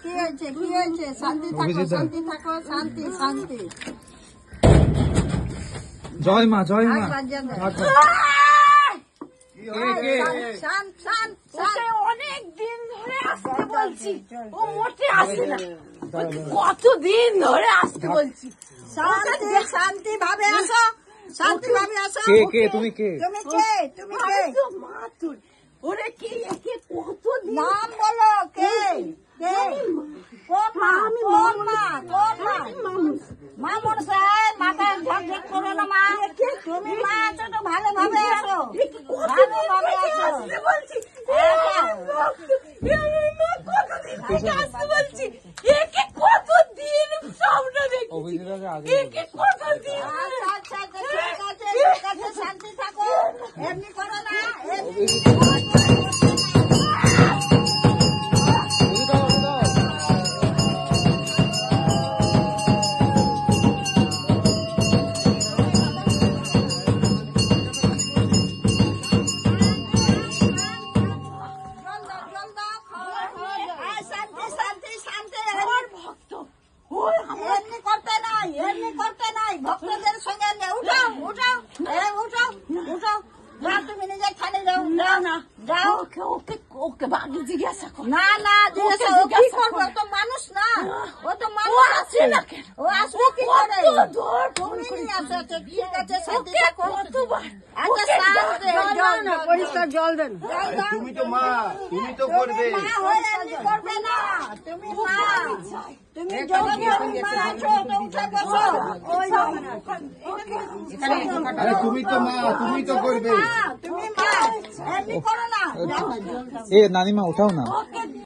কি হয়েছে শান্তি থাকো, শান্তি থাকো, শান্তি শান্তি। জয় মা, জয় মা। অনেক দিন ধরে আসতে বলছি, ও মোটে আসে না। কতদিন ধরে আসতে বলছি। শান্তি শান্তি ভাবে আসো, শান্তি ভাবে আসো। কে কে তুমি কে? তুমি কে? তুমি কে? মা তুই ওরে কি একে কতদিন নাম বলো। কে কে? কোন মা? কোন মা? কোন মা? মামুন সাহেব মাথায় ঝকঝক করো না মা। তুমি মা আছো তো ভালোভাবে আসো, ভালোভাবে আসো। বলছি বলছি একে কতদিন স্বপ্ন দেখি, একে কতদিন। আচ্ছা আচ্ছা ঠিক আছে, ঠিক আছে, শান্তি থাকো। এমনি করো না, এমনি ভক্তদের সঙ্গে উঠাও উঠাও উঠাও উঠাও। তুমি নিজে খালি যাও, না যাও। ওকে ওকে বাকি জিজ্ঞাসা করো। না না জিজ্ঞাসা ও কি করবে? ও তো মানুষ না, ও তো মানুষ আছে না। ও আসবে কি করে? তুমি নিয়ে আসো। ঠিক আছে শান্তি থাকো। আচ্ছা শান্তি, পরিষ্কার জল দেন। তুমি তো মা, তুমি তো করবে। মা হয়ে এমনি করবে না, তুমি মা। তুমি যখন মা আছো তো উঠে বসো। আরে তুমি তো মা, তুমি তো করবে। তুমি মা এমনি করো না। এ নানিমা ওঠাও না।